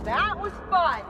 That was fun.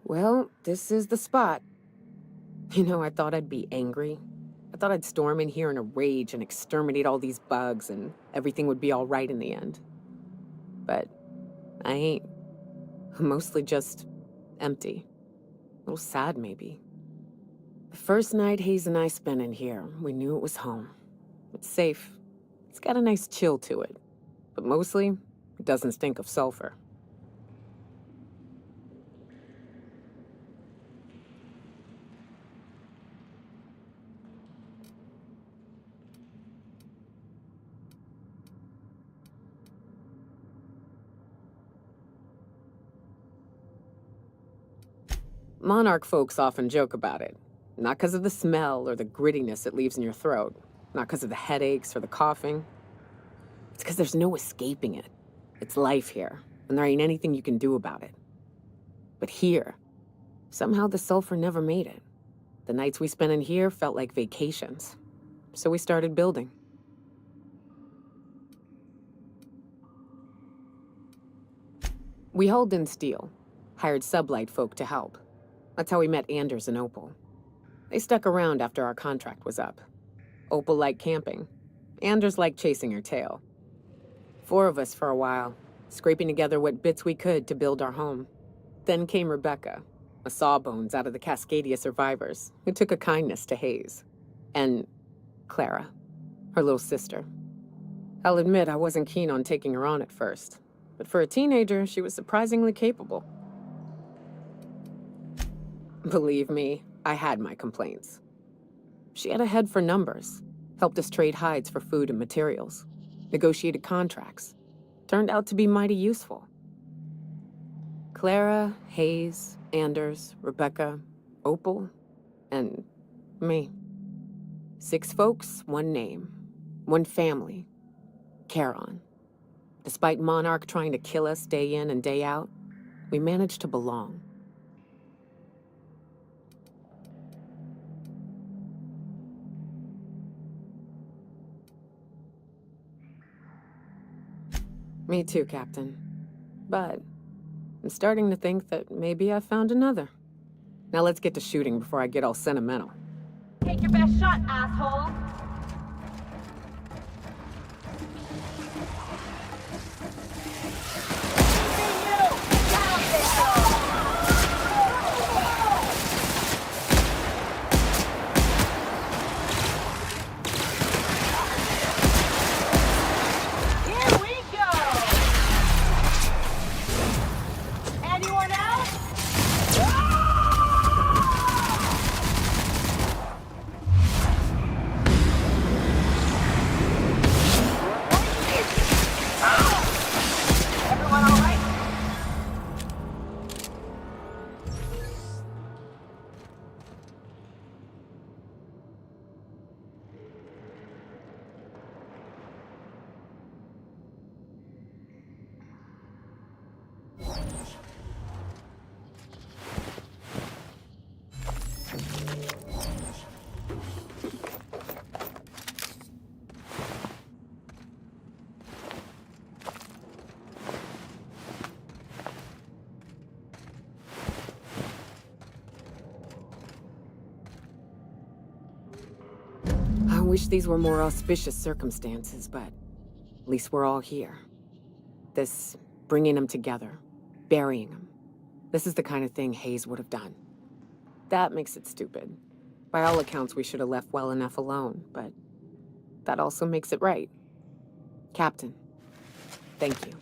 Well, this is the spot. You know, I thought I'd be angry. I thought I'd storm in here in a rage and exterminate all these bugs and everything would be all right in the end. But I ain't. I'm mostly just empty. A little sad, maybe. The first night Hayes and I spent in here, we knew it was home. It's safe. It's got a nice chill to it. But mostly, it doesn't stink of sulfur. Monarch folks often joke about it. Not because of the smell or the grittiness it leaves in your throat. Not because of the headaches or the coughing. It's because there's no escaping it. It's life here, and there ain't anything you can do about it. But here, somehow the sulfur never made it. The nights we spent in here felt like vacations. So we started building. We hauled in steel, hired sublight folk to help. That's how we met Anders and Opal. They stuck around after our contract was up. Opal liked camping. Anders liked chasing her tail. 4 of us for a while, scraping together what bits we could to build our home. Then came Rebecca, a sawbones out of the Cascadia survivors, who took a kindness to Hayes. And Clara, her little sister. I'll admit I wasn't keen on taking her on at first, but for a teenager, she was surprisingly capable. Believe me, I had my complaints. She had a head for numbers, helped us trade hides for food and materials, negotiated contracts. Turned out to be mighty useful. Clara, Hayes, Anders, Rebecca, Opal, and me. 6 folks, 1 name, 1 family. Charon. Despite Monarch trying to kill us day in and day out, we managed to belong. Me too, Captain. But I'm starting to think that maybe I found another. Now let's get to shooting before I get all sentimental. Take your best shot, asshole. Here we go. Anyone else? Everyone all right? I wish these were more auspicious circumstances, but at least we're all here. This bringing them together, burying them. This is the kind of thing Hayes would have done. That makes it stupid. By all accounts, we should have left well enough alone, but that also makes it right. Captain, thank you.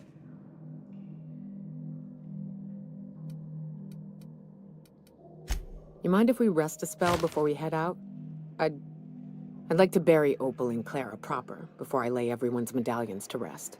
You mind if we rest a spell before we head out? I'd like to bury Opal and Clara proper before I lay everyone's medallions to rest.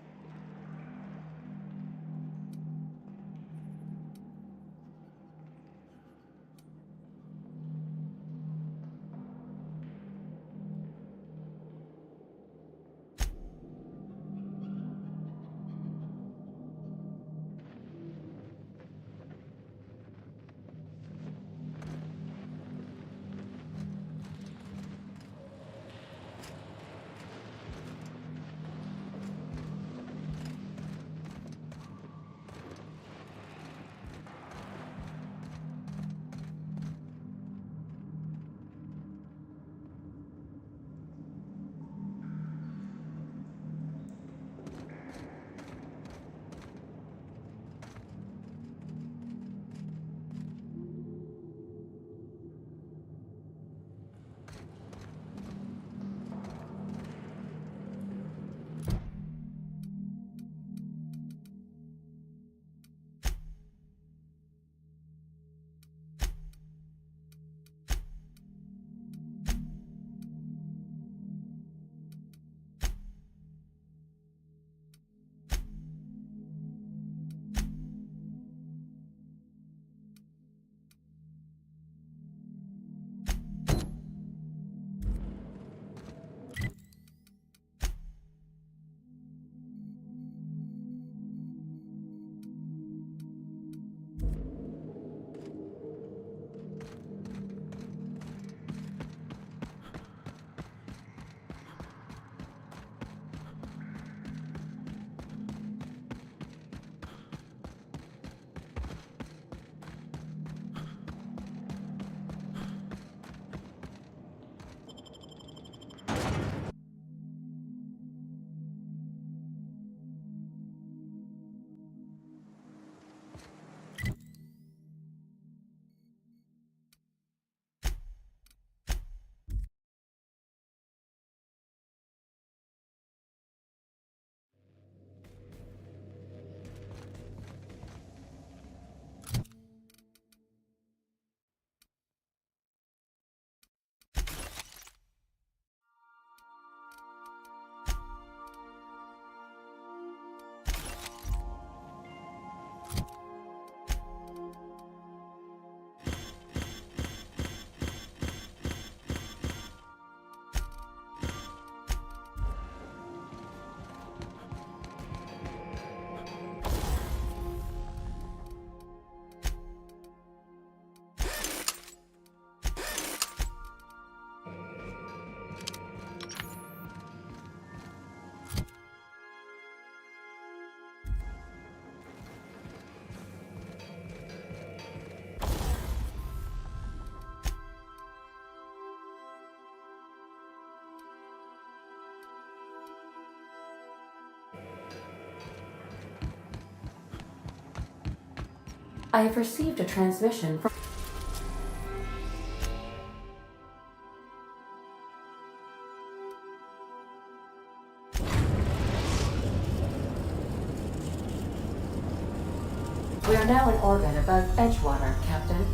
I have received a transmission from... We are now in orbit above Edgewater, Captain.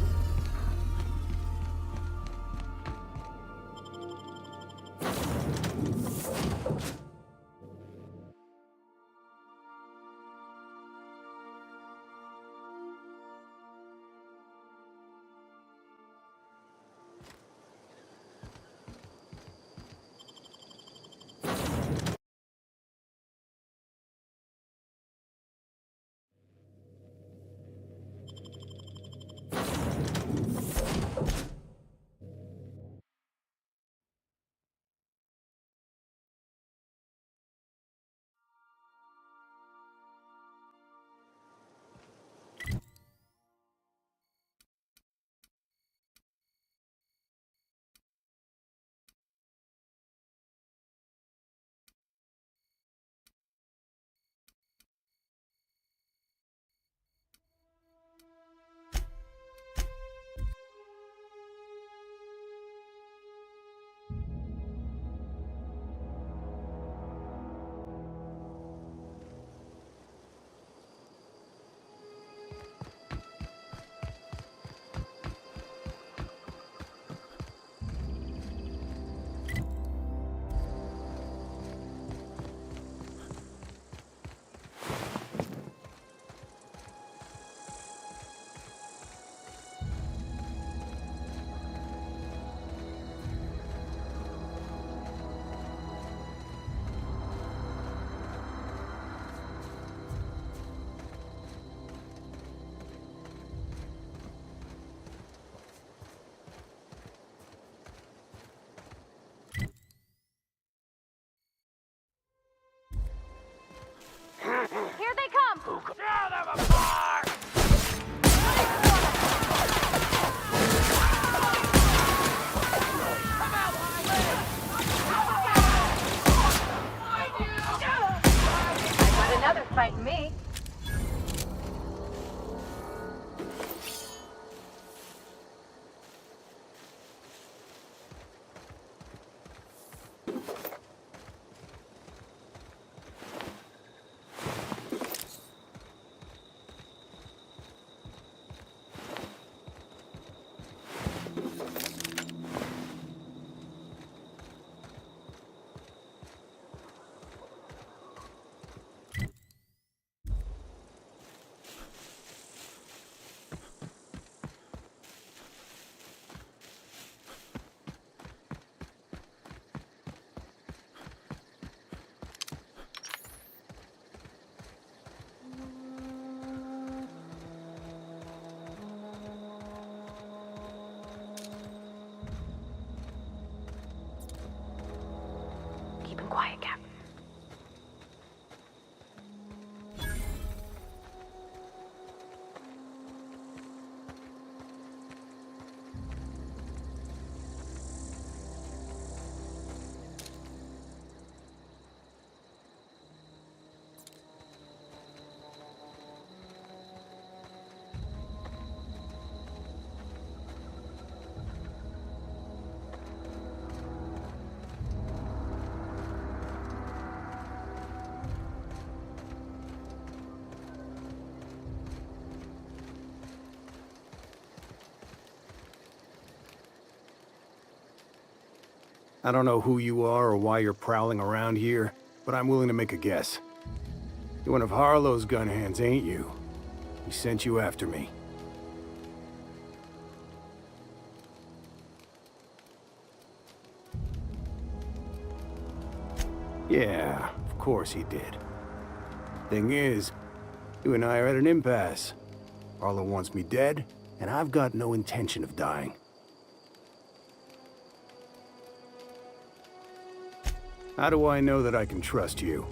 Here they come! I got another fighting me. Keep him quiet, Cap. I don't know who you are or why you're prowling around here, but I'm willing to make a guess. You're one of Harlow's gun hands, ain't you? He sent you after me. Yeah, of course he did. Thing is, you and I are at an impasse. Harlow wants me dead, and I've got no intention of dying. How do I know that I can trust you?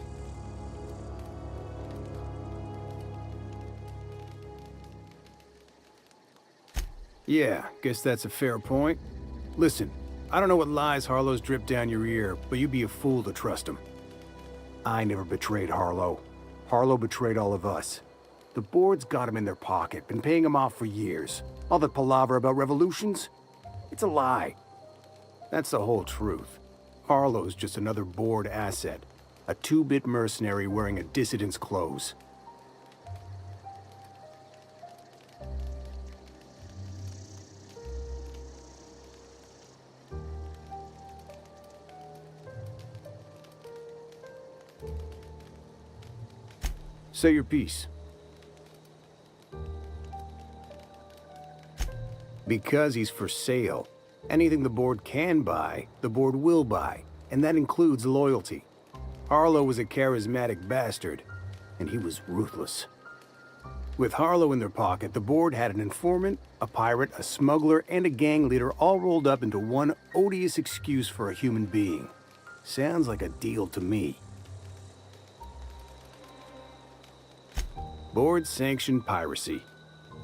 Yeah, guess that's a fair point. Listen, I don't know what lies Harlow's dripped down your ear, but you'd be a fool to trust him. I never betrayed Harlow. Harlow betrayed all of us. The board's got him in their pocket, been paying him off for years. All that palaver about revolutions? It's a lie. That's the whole truth. Harlow's just another board asset. A two-bit mercenary wearing a dissident's clothes. Say your piece. Because he's for sale. Anything the board can buy, the board will buy, and that includes loyalty. Harlow was a charismatic bastard, and he was ruthless. With Harlow in their pocket, the board had an informant, a pirate, a smuggler, and a gang leader all rolled up into one odious excuse for a human being. Sounds like a deal to me. Board-sanctioned piracy.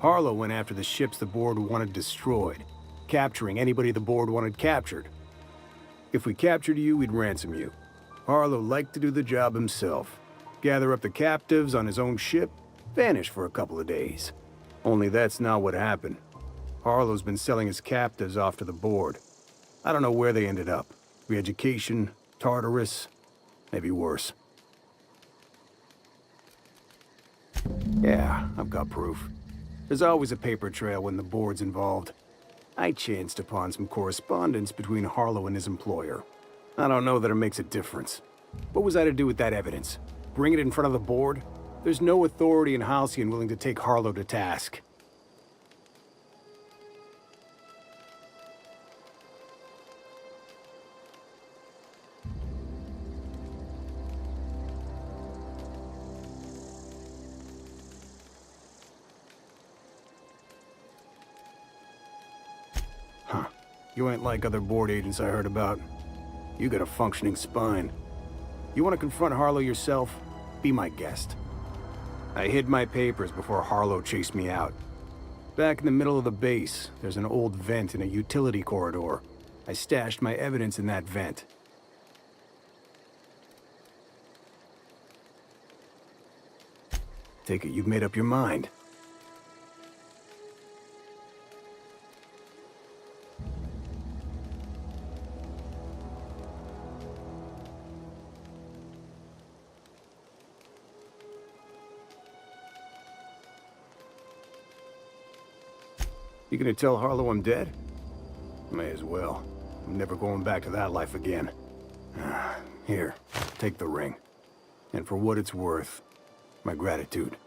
Harlow went after the ships the board wanted destroyed, capturing anybody the board wanted captured. If we captured you, we'd ransom you. Harlow liked to do the job himself. Gather up the captives on his own ship, vanish for a couple of days. Only that's not what happened. Harlow's been selling his captives off to the board. I don't know where they ended up. Re-education, Tartarus, maybe worse. Yeah, I've got proof. There's always a paper trail when the board's involved. I chanced upon some correspondence between Harlow and his employer. I don't know that it makes a difference. What was I to do with that evidence? Bring it in front of the board? There's no authority in Halcyon willing to take Harlow to task. Huh. You ain't like other board agents I heard about. You got a functioning spine. You want to confront Harlow yourself? Be my guest. I hid my papers before Harlow chased me out. Back in the middle of the base, there's an old vent in a utility corridor. I stashed my evidence in that vent. Take it you've made up your mind. You gonna tell Harlow I'm dead? May as well. I'm never going back to that life again. Here, take the ring. And for what it's worth, my gratitude.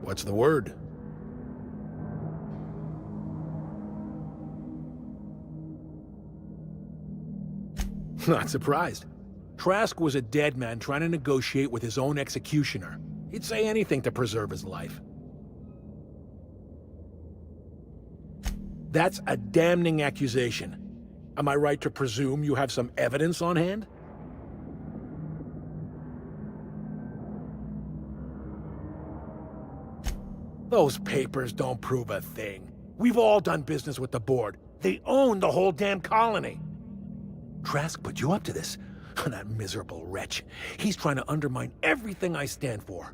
What's the word? Not surprised. Trask was a dead man trying to negotiate with his own executioner. He'd say anything to preserve his life. That's a damning accusation. Am I right to presume you have some evidence on hand? Those papers don't prove a thing. We've all done business with the board. They own the whole damn colony. Trask put you up to this. That miserable wretch. He's trying to undermine everything I stand for.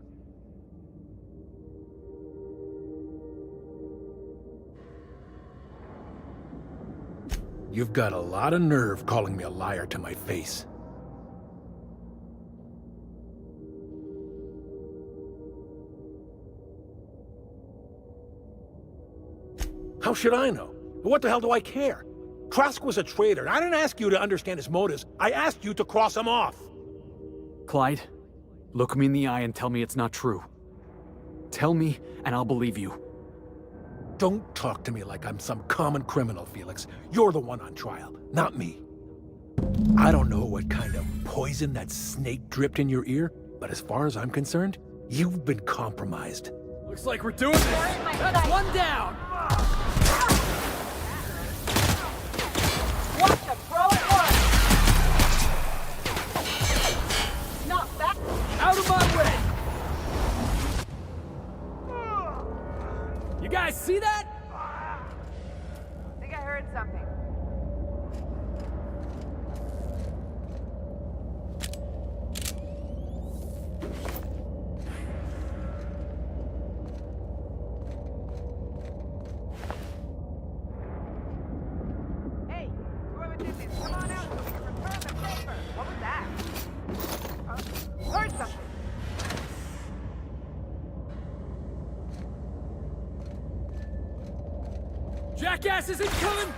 You've got a lot of nerve calling me a liar to my face. How should I know? What the hell do I care? Trask was a traitor, and I didn't ask you to understand his motives. I asked you to cross him off. Clyde, look me in the eye and tell me it's not true. Tell me, and I'll believe you. Don't talk to me like I'm some common criminal, Felix. You're the one on trial, not me. I don't know what kind of poison that snake dripped in your ear, but as far as I'm concerned, you've been compromised. Looks like we're doing this. That's one down! Watch him throw it once. Not back. Out of my way! You guys see that? I think I heard something. Hey, whoever did this, come on out so we can return the paper. What was that? Heard something. Jackass isn't coming!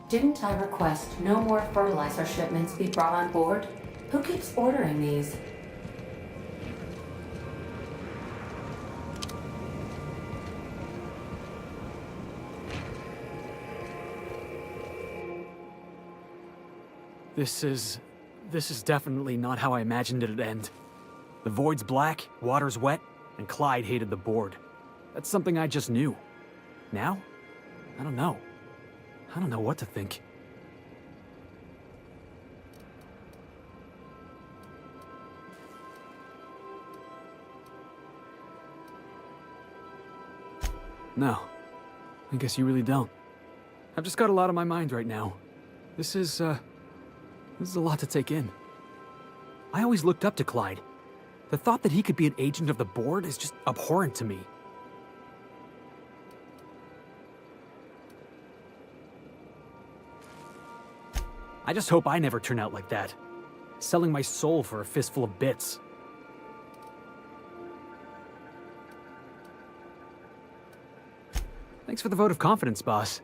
Didn't I request no more fertilizer shipments be brought on board? Who keeps ordering these? This is definitely not how I imagined it'd end. The void's black, water's wet, and Clyde hated the board. That's something I just knew. Now? I don't know. I don't know what to think. No. I guess you really don't. I've just got a lot on my mind right now. This is a lot to take in. I always looked up to Clyde. The thought that he could be an agent of the board is just abhorrent to me. I just hope I never turn out like that. Selling my soul for a fistful of bits. Thanks for the vote of confidence, boss.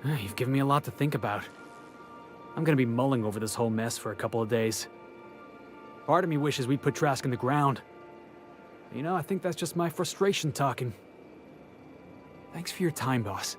You've given me a lot to think about. I'm gonna be mulling over this whole mess for a couple of days. Part of me wishes we'd put Trask in the ground. You know, I think that's just my frustration talking. Thanks for your time, boss.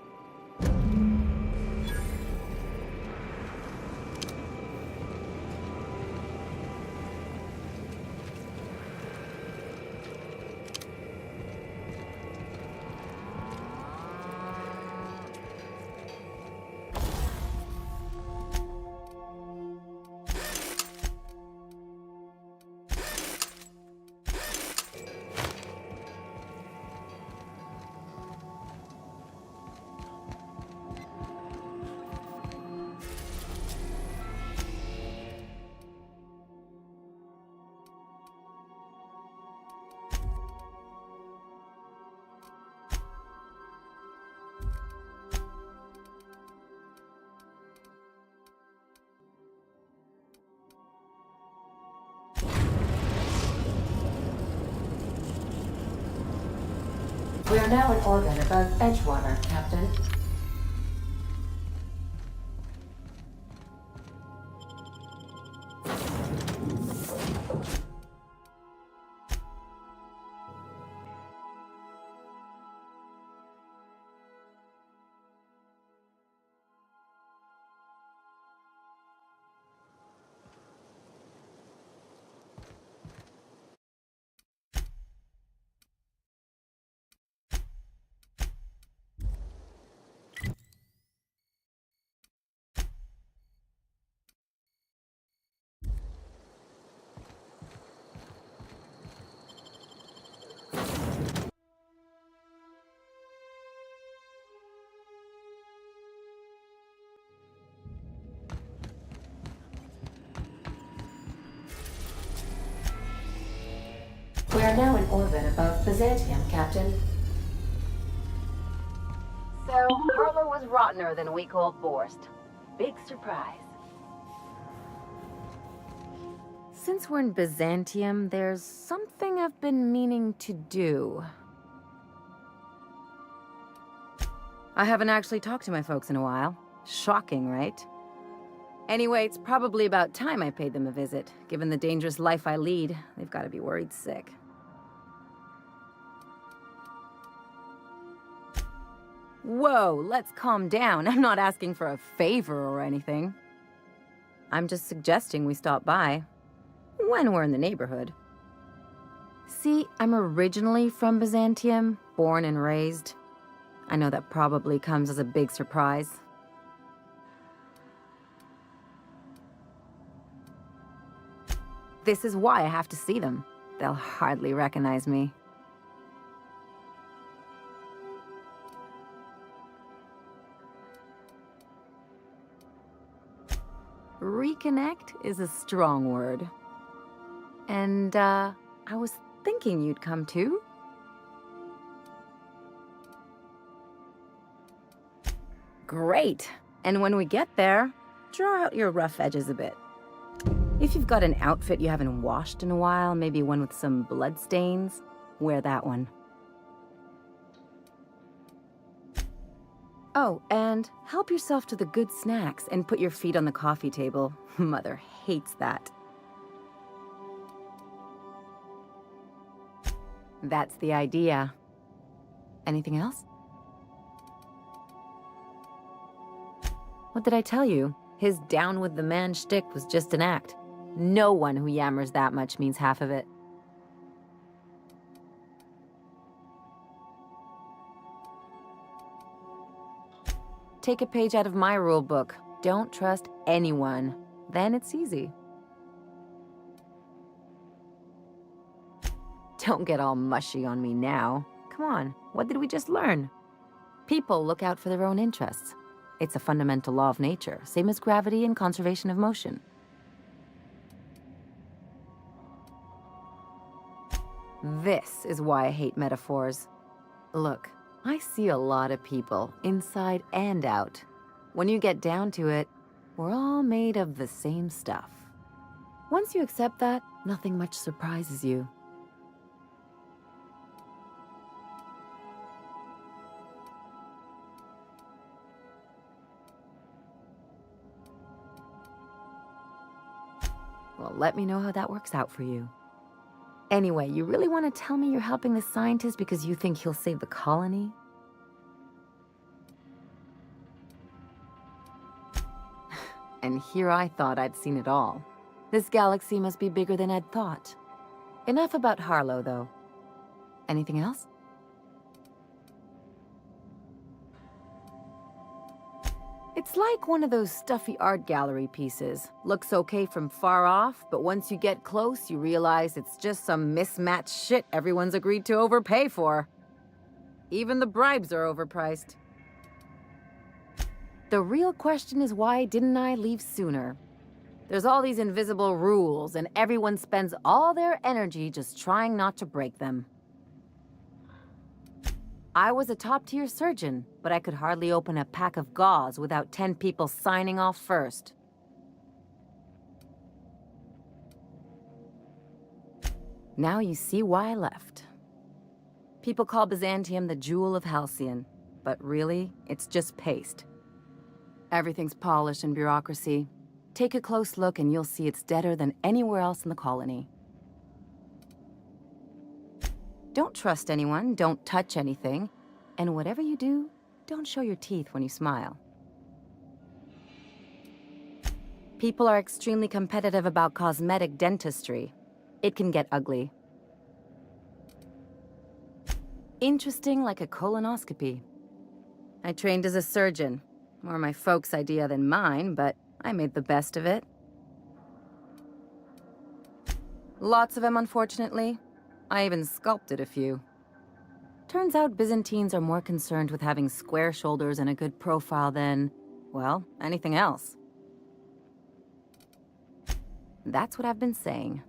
We are now in orbit above Edgewater, Captain. We are now in orbit above Byzantium, Captain. So, Harlow was rottener than a week-old Borst. Big surprise. Since we're in Byzantium, there's something I've been meaning to do. I haven't actually talked to my folks in a while. Shocking, right? Anyway, it's probably about time I paid them a visit. Given the dangerous life I lead, they've got to be worried sick. Whoa, let's calm down. I'm not asking for a favor or anything. I'm just suggesting we stop by. When we're in the neighborhood. See, I'm originally from Byzantium, born and raised. I know that probably comes as a big surprise. This is why I have to see them. They'll hardly recognize me. Reconnect is a strong word. And, I was thinking you'd come too. Great. And when we get there, draw out your rough edges a bit. If you've got an outfit you haven't washed in a while, maybe one with some blood stains, wear that one. Oh, and help yourself to the good snacks and put your feet on the coffee table. Mother hates that. That's the idea. Anything else? What did I tell you? His down with the man shtick was just an act. No one who yammers that much means half of it. Take a page out of my rule book. Don't trust anyone. Then it's easy. Don't get all mushy on me now. Come on, what did we just learn? People look out for their own interests. It's a fundamental law of nature, same as gravity and conservation of motion. This is why I hate metaphors. Look, I see a lot of people, inside and out. When you get down to it, we're all made of the same stuff. Once you accept that, nothing much surprises you. Well, let me know how that works out for you. Anyway, you really want to tell me you're helping the scientist because you think he'll save the colony? And here I thought I'd seen it all. This galaxy must be bigger than I'd thought. Enough about Harlow, though. Anything else? It's like one of those stuffy art gallery pieces. Looks okay from far off, but once you get close, you realize it's just some mismatched shit everyone's agreed to overpay for. Even the bribes are overpriced. The real question is, why didn't I leave sooner? There's all these invisible rules, and everyone spends all their energy just trying not to break them. I was a top-tier surgeon, but I could hardly open a pack of gauze without 10 people signing off first. Now you see why I left. People call Byzantium the jewel of Halcyon, but really, it's just paste. Everything's polished and bureaucracy. Take a close look and you'll see it's deader than anywhere else in the colony. Don't trust anyone, don't touch anything, and whatever you do, don't show your teeth when you smile. People are extremely competitive about cosmetic dentistry. It can get ugly. Interesting like a colonoscopy. I trained as a surgeon. More my folks' idea than mine, but I made the best of it. Lots of them, unfortunately. I even sculpted a few. Turns out Byzantines are more concerned with having square shoulders and a good profile than, well, anything else. That's what I've been saying.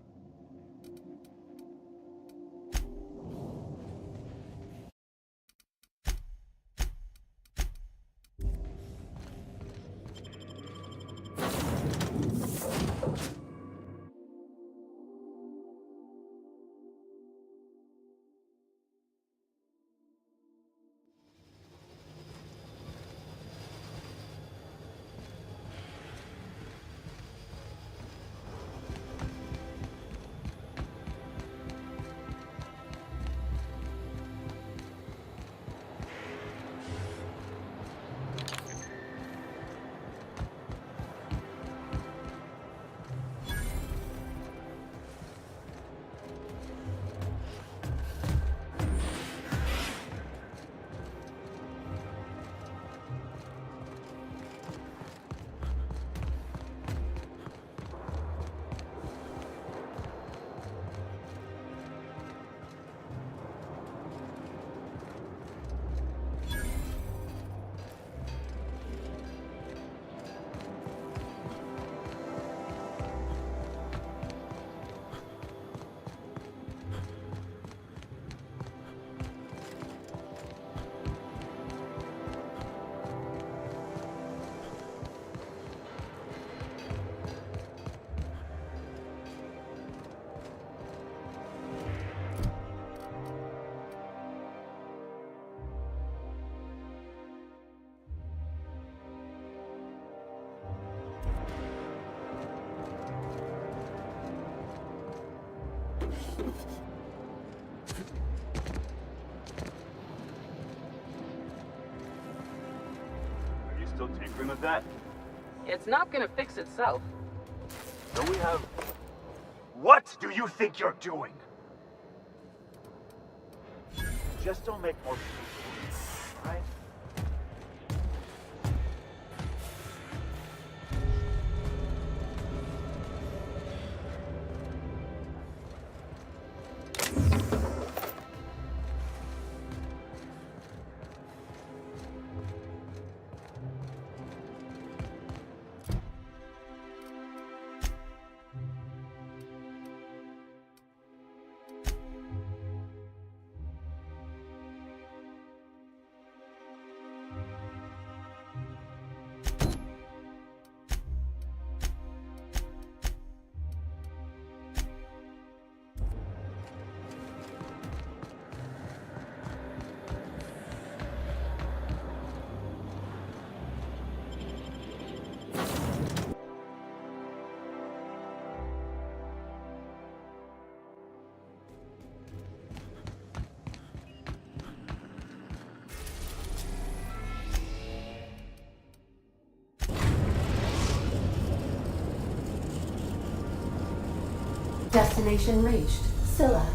Are you still tinkering with that? It's not gonna fix itself. Don't we have... What do you think you're doing? Just don't make more people, right? Destination reached. Scylla.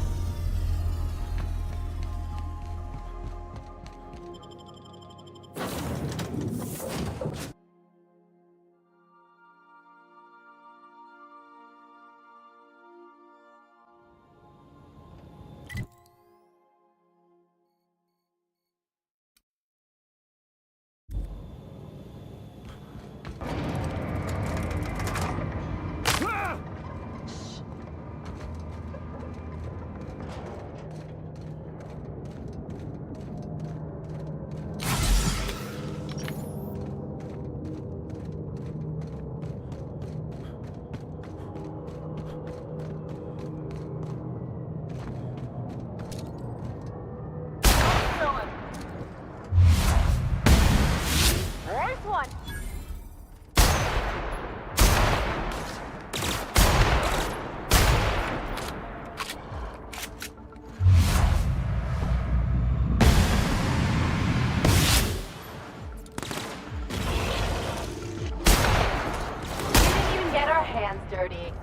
There's one. We didn't even get our hands dirty.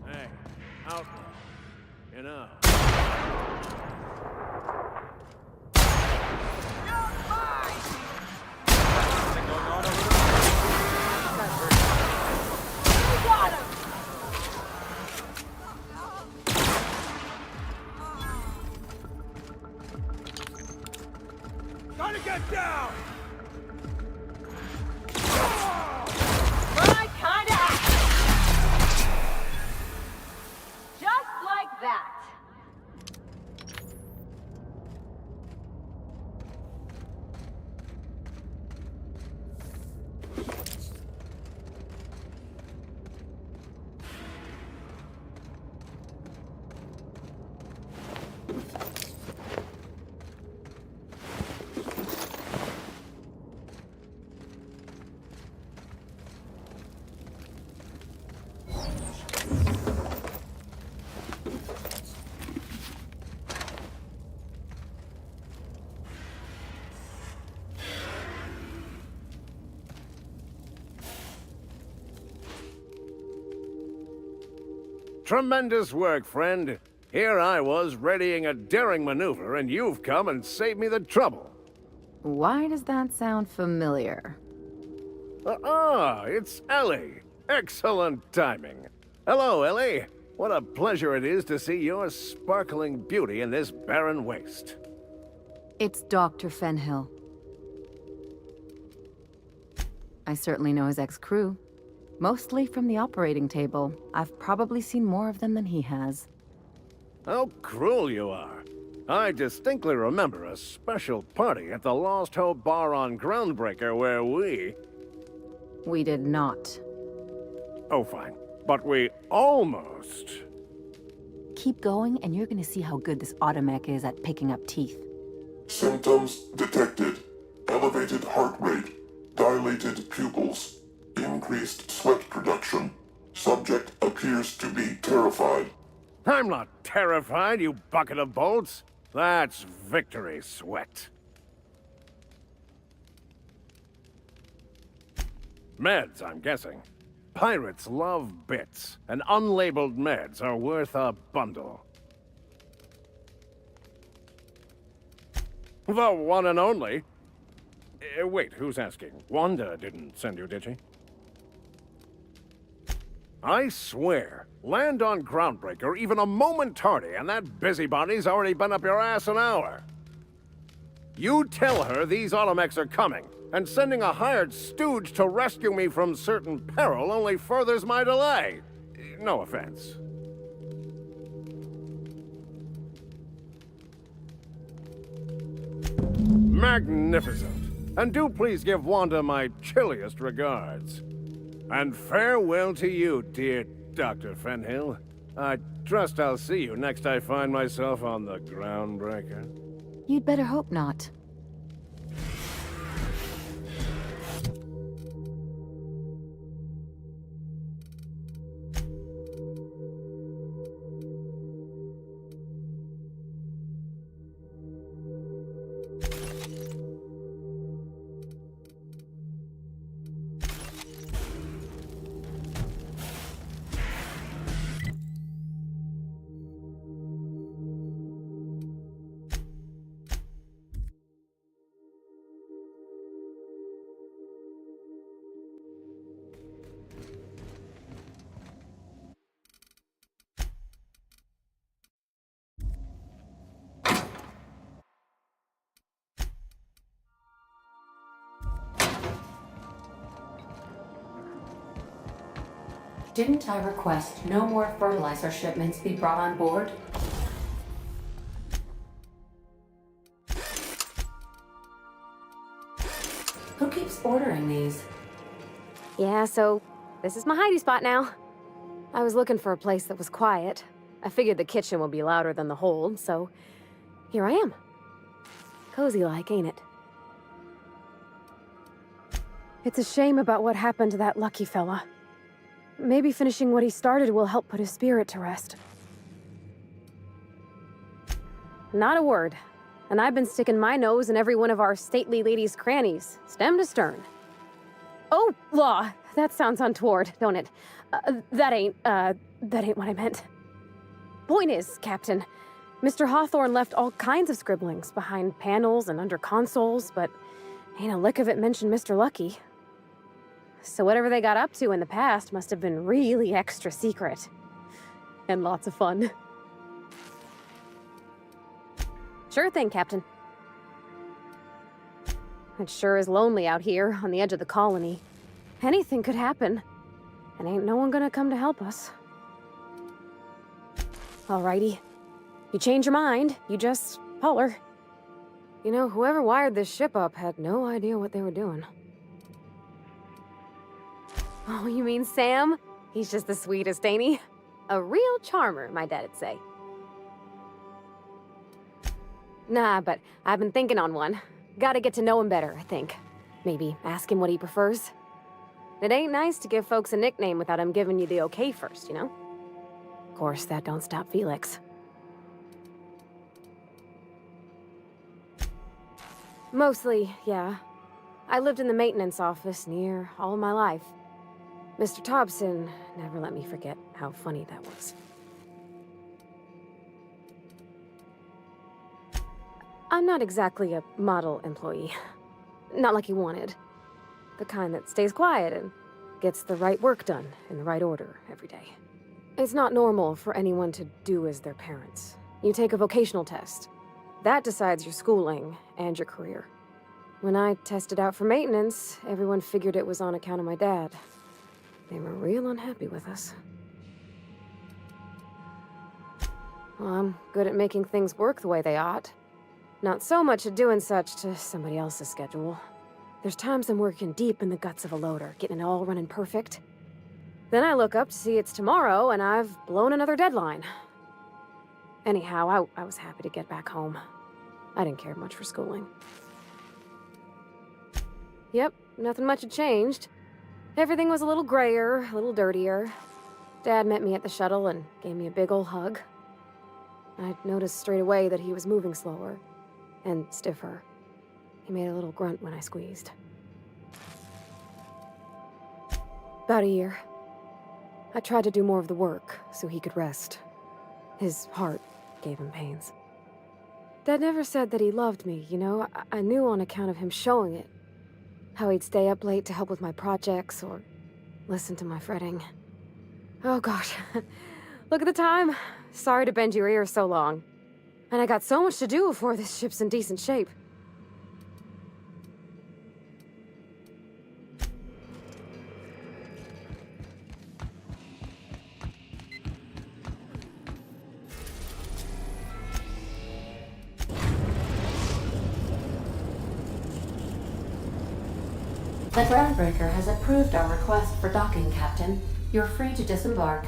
Hey, outlaw. You know. Gotta get down! My kind of just like that. Tremendous work, friend. Here I was readying a daring maneuver, and you've come and saved me the trouble. Why does that sound familiar? It's Ellie. Excellent timing. Hello, Ellie. What a pleasure it is to see your sparkling beauty in this barren waste. It's Dr. Fenhill. I certainly know his ex-crew. Mostly from the operating table. I've probably seen more of them than he has. How cruel you are. I distinctly remember a special party at the Lost Hope Bar on Groundbreaker where we... We did not. Oh, fine. But we almost... Keep going, and you're gonna see how good this automech is at picking up teeth. Symptoms detected. Elevated heart rate, dilated pupils, increased sweat production. Subject appears to be terrified. I'm not terrified, you bucket of bolts. That's victory sweat. Meds, I'm guessing. Pirates love bits, and unlabeled meds are worth a bundle. The one and only. Wait, who's asking? Wanda didn't send you, did she? I swear, land on Groundbreaker even a moment tardy, and that busybody's already been up your ass an hour. You tell her these automechs are coming, and sending a hired stooge to rescue me from certain peril only furthers my delay. No offense. Magnificent. And do please give Wanda my chilliest regards. And farewell to you, dear Dr. Fenhill. I trust I'll see you next I find myself on the Groundbreaker. You'd better hope not. Didn't I request no more fertilizer shipments be brought on board? Who keeps ordering these? Yeah, so this is my hidey spot now. I was looking for a place that was quiet. I figured the kitchen would be louder than the hold, so here I am. Cozy like, ain't it? It's a shame about what happened to that lucky fella. Maybe finishing what he started will help put his spirit to rest. Not a word. And I've been sticking my nose in every one of our stately ladies' crannies, stem to stern. Oh, law! That sounds untoward, don't it? That ain't what I meant. Point is, Captain, Mr. Hawthorne left all kinds of scribblings behind panels and under consoles, but ain't a lick of it mentioned Mr. Lucky. So whatever they got up to in the past must have been really extra secret. And lots of fun. Sure thing, Captain. It sure is lonely out here on the edge of the colony. Anything could happen, and ain't no one gonna come to help us. Alrighty. You change your mind, you just holler. You know, whoever wired this ship up had no idea what they were doing. Oh, you mean Sam? He's just the sweetest, ain't he? A real charmer, my dad'd say. Nah, but I've been thinking on one. Gotta get to know him better, I think. Maybe ask him what he prefers. It ain't nice to give folks a nickname without him giving you the okay first, you know? Of course, that don't stop Felix. Mostly, yeah. I lived in the maintenance office near all my life. Mr. Thompson never let me forget how funny that was. I'm not exactly a model employee. Not like he wanted. The kind that stays quiet and gets the right work done in the right order every day. It's not normal for anyone to do as their parents. You take a vocational test. That decides your schooling and your career. When I tested out for maintenance, everyone figured it was on account of my dad. They were real unhappy with us. Well, I'm good at making things work the way they ought. Not so much at doing such to somebody else's schedule. There's times I'm working deep in the guts of a loader, getting it all running perfect. Then I look up to see it's tomorrow, and I've blown another deadline. Anyhow, I was happy to get back home. I didn't care much for schooling. Yep, nothing much had changed. Everything was a little grayer, a little dirtier. Dad met me at the shuttle and gave me a big ol' hug. I noticed straight away that he was moving slower and stiffer. He made a little grunt when I squeezed. About a year. I tried to do more of the work so he could rest. His heart gave him pains. Dad never said that he loved me, you know? I knew on account of him showing it. How he'd stay up late to help with my projects or listen to my fretting. Oh gosh, look at the time. Sorry to bend your ears so long. And I got so much to do before this ship's in decent shape. The Groundbreaker has approved our request for docking, Captain. You're free to disembark.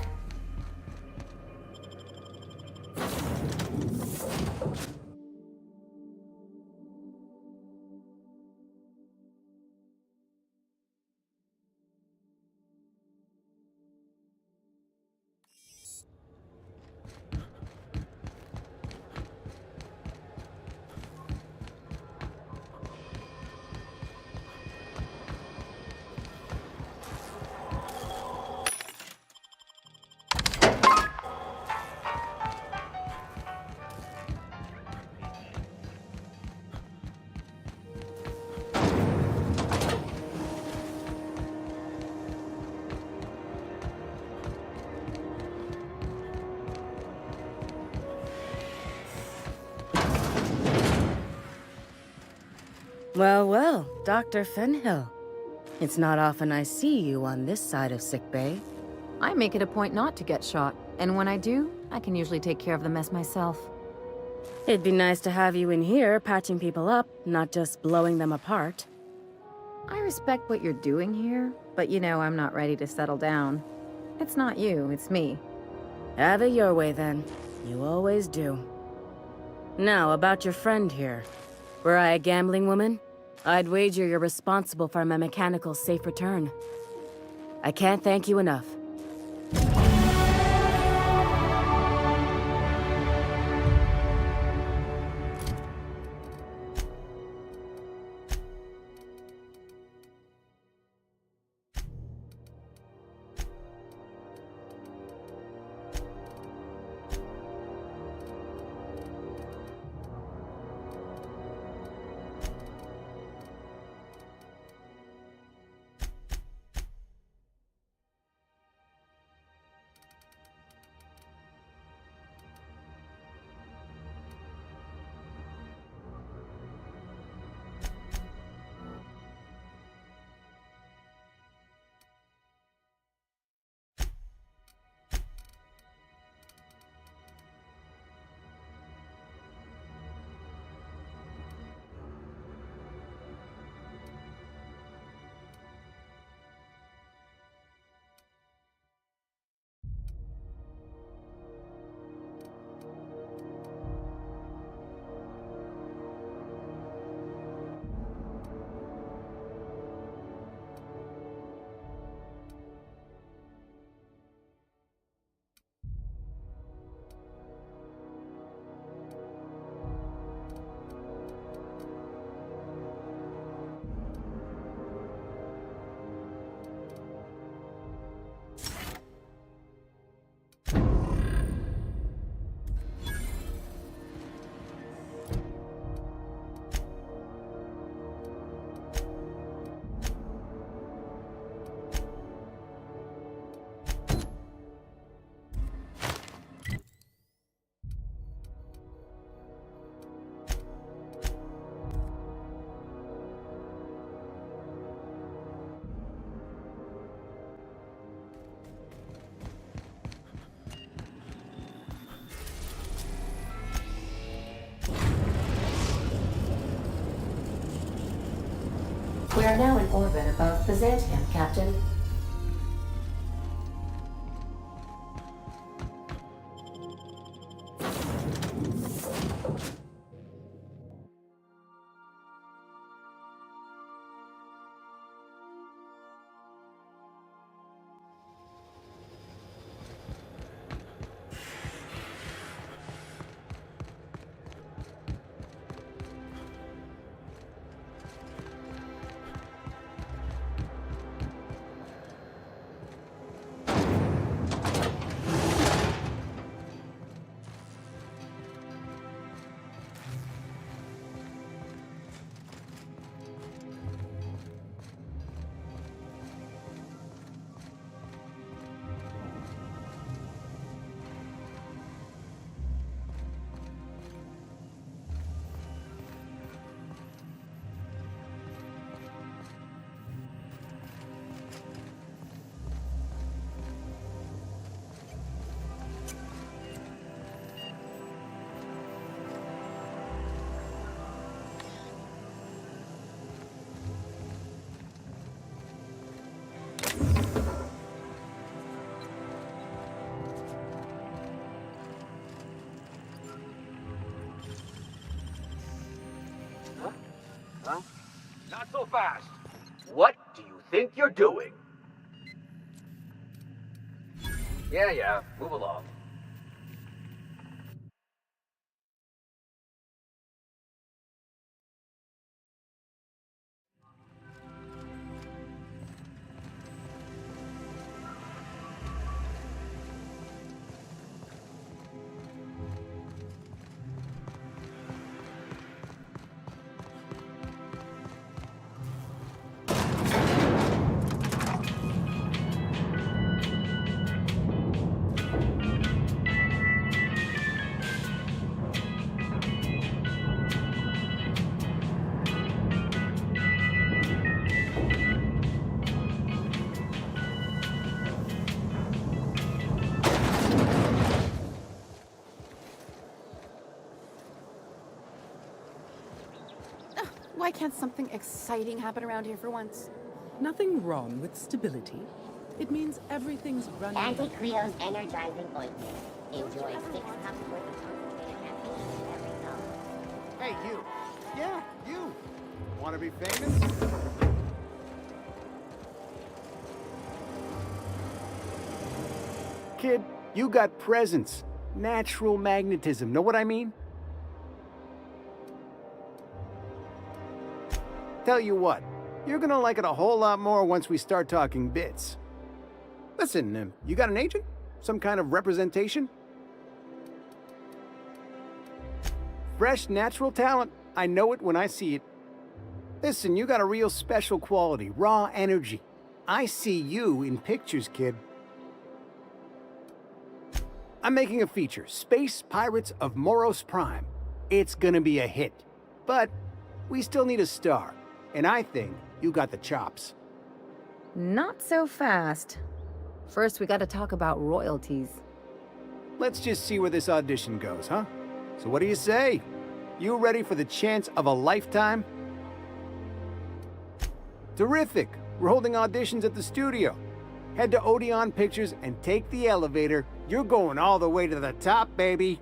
Well, well, Dr. Fenhill. It's not often I see you on this side of sickbay. I make it a point not to get shot, and when I do, I can usually take care of the mess myself. It'd be nice to have you in here patching people up, not just blowing them apart. I respect what you're doing here, but you know I'm not ready to settle down. It's not you, it's me. Have it your way then. You always do. Now, about your friend here. Were I a gambling woman, I'd wager you're responsible for my mechanical safe return. I can't thank you enough. are now in orbit above Byzantium, Captain. Huh? Not so fast. What do you think you're doing? Yeah, move along. Why can't something exciting happen around here for once? Nothing wrong with stability. It means everything's running. Anti-Creo's energizing ointment. Enjoy 6 cups worth of concentrated caffeine every hour. Hey, you. Yeah, you. Want to be famous? Kid, you got presence. Natural magnetism. Know what I mean? Tell you what, you're gonna like it a whole lot more once we start talking bits. Listen, you got an agent? Some kind of representation? Fresh, natural talent. I know it when I see it. Listen, you got a real special quality, raw energy. I see you in pictures, kid. I'm making a feature, Space Pirates of Moros Prime. It's gonna be a hit. But we still need a star. And I think you got the chops. Not so fast. First, we gotta talk about royalties. Let's just see where this audition goes, huh? So what do you say? You ready for the chance of a lifetime? Terrific! We're holding auditions at the studio. Head to Odeon Pictures and take the elevator. You're going all the way to the top, baby.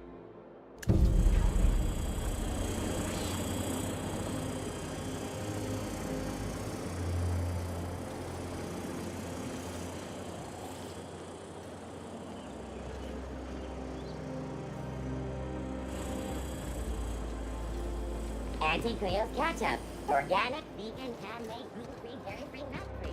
Anti-Creo's ketchup. Organic, vegan, handmade, gluten-free, dairy-free, nut-free.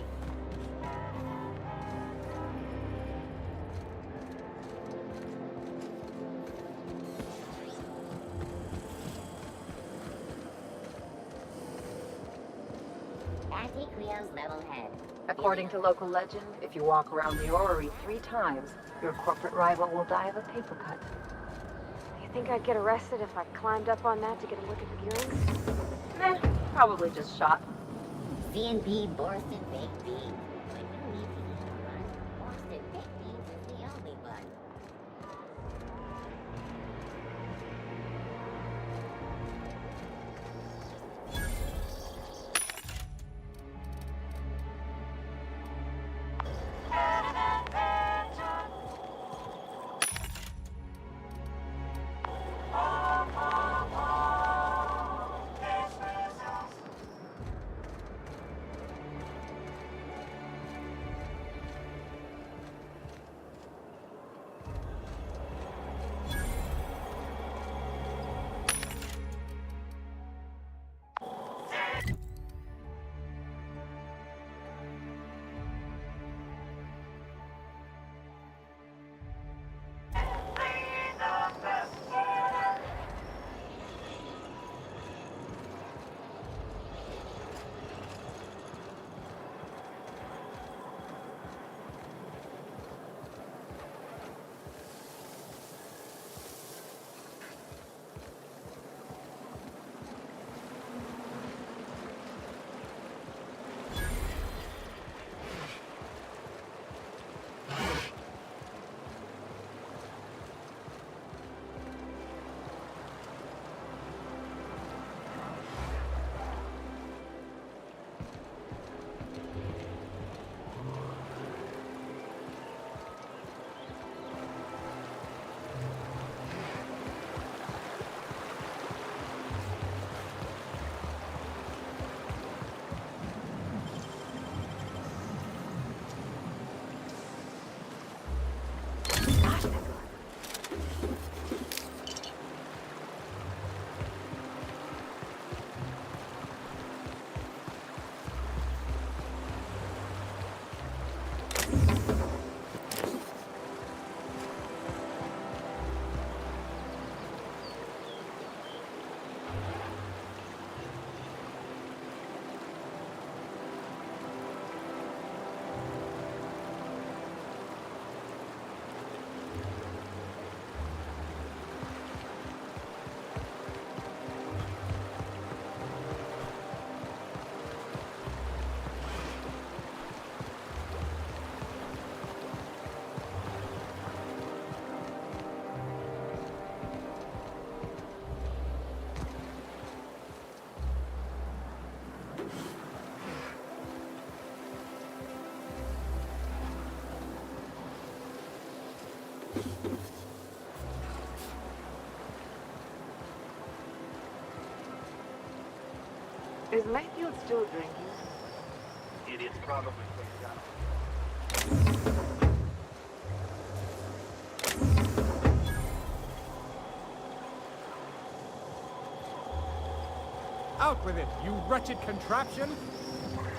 Anti-Creo's level head. According to local legend, if you walk around the orrery 3 times, your corporate rival will die of a paper cut. You think I'd get arrested if I climbed up on that to get a look at the gearings? Meh, probably just shot. C&B Borston Baked Beans. When you need to eat one, Borston Baked Beans is the only one. Is Mayfield still drinking? Idiot's probably picked up. Out with it, you wretched contraption!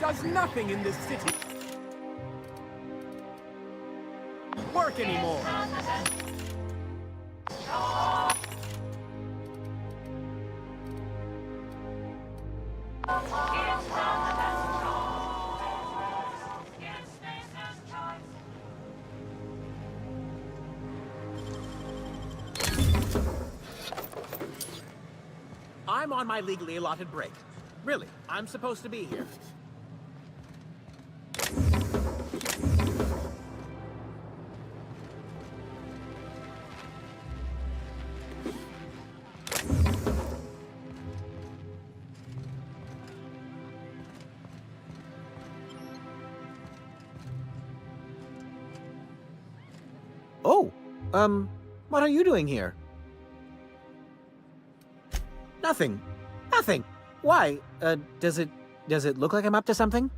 Does nothing in this city work anymore! I'm on my legally allotted break. Really, I'm supposed to be here. Oh, what are you doing here? Nothing. Nothing. Why? Does it look like I'm up to something?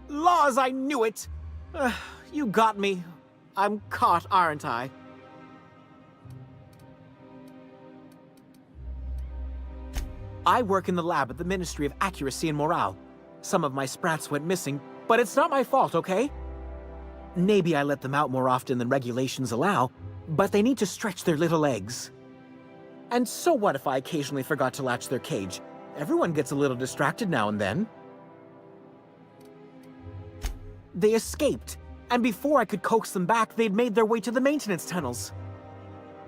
Laws, I knew it! You got me. I'm caught, aren't I? I work in the lab at the Ministry of Accuracy and Morale. Some of my sprats went missing, but it's not my fault, okay? Maybe I let them out more often than regulations allow, but they need to stretch their little legs. And so what if I occasionally forgot to latch their cage? Everyone gets a little distracted now and then. They escaped, and before I could coax them back, they'd made their way to the maintenance tunnels.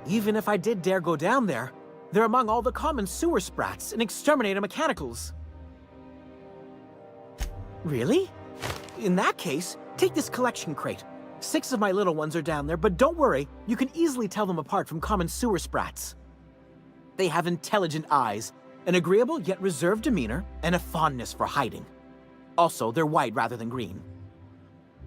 Even if I did dare go down there, they're among all the common sewer sprats and exterminator mechanicals. Really? In that case, take this collection crate. 6 of my little ones are down there, but don't worry, you can easily tell them apart from common sewer sprats. They have intelligent eyes, an agreeable yet reserved demeanor, and a fondness for hiding. Also, they're white rather than green.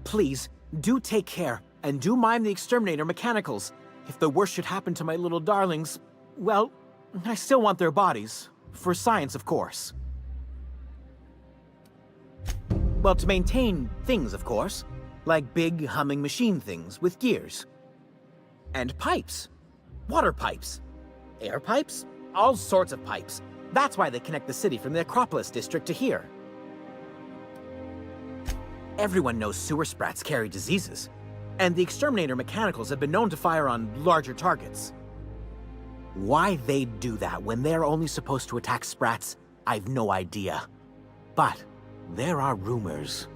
Please, do take care, and do mime the exterminator mechanicals. If the worst should happen to my little darlings, well, I still want their bodies. For science, of course. Well, to maintain things, of course. Like big, humming machine things with gears. And pipes. Water pipes. Air pipes? All sorts of pipes. That's why they connect the city from the Acropolis district to here. Everyone knows sewer sprats carry diseases, and the exterminator mechanicals have been known to fire on larger targets. Why they'd do that when they're only supposed to attack sprats, I've no idea. But there are rumors.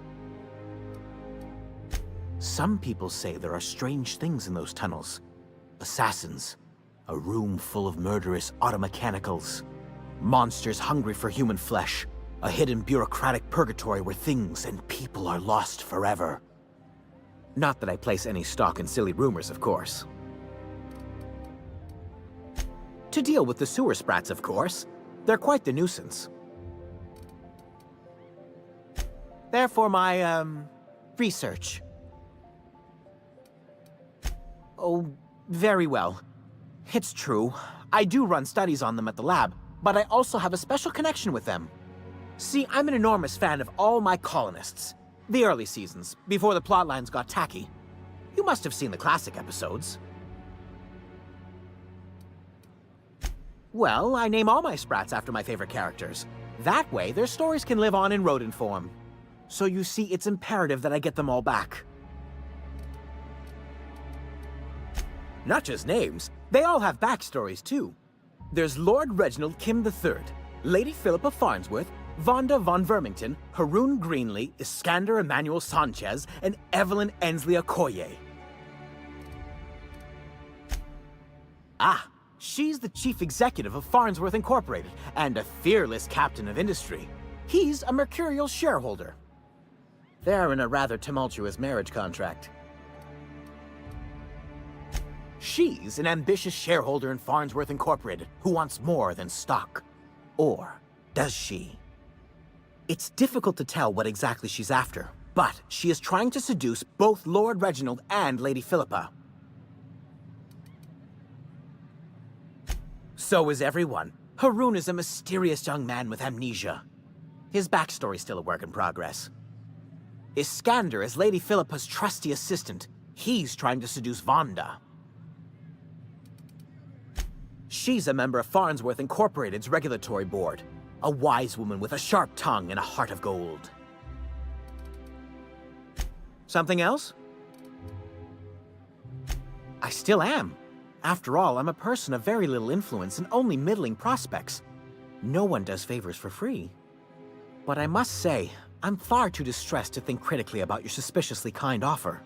Some people say there are strange things in those tunnels. Assassins. A room full of murderous automechanicals. Monsters hungry for human flesh. A hidden bureaucratic purgatory where things and people are lost forever. Not that I place any stock in silly rumors, of course. To deal with the sewer sprats, of course. They're quite the nuisance. Therefore, my, research. Oh, very well. It's true. I do run studies on them at the lab, but I also have a special connection with them. See, I'm an enormous fan of all my colonists. The early seasons, before the plotlines got tacky. You must have seen the classic episodes. Well, I name all my sprats after my favorite characters. That way, their stories can live on in rodent form. So you see, it's imperative that I get them all back. Not just names, they all have backstories too. There's Lord Reginald Kim III, Lady Philippa Farnsworth, Vonda von Vermington, Haroon Greenlee, Iskander Emmanuel Sanchez, and Evelyn Ensley Okoye. Ah, she's the chief executive of Farnsworth Incorporated and a fearless captain of industry. He's a mercurial shareholder. They're in a rather tumultuous marriage contract. She's an ambitious shareholder in Farnsworth Incorporated who wants more than stock. Or does she? It's difficult to tell what exactly she's after, but she is trying to seduce both Lord Reginald and Lady Philippa. So is everyone. Haroon is a mysterious young man with amnesia. His backstory's still a work in progress. Iskander is Lady Philippa's trusty assistant. He's trying to seduce Vonda. She's a member of Farnsworth Incorporated's regulatory board. A wise woman with a sharp tongue and a heart of gold. Something else? I still am. After all, I'm a person of very little influence and only middling prospects. No one does favors for free. But I must say, I'm far too distressed to think critically about your suspiciously kind offer.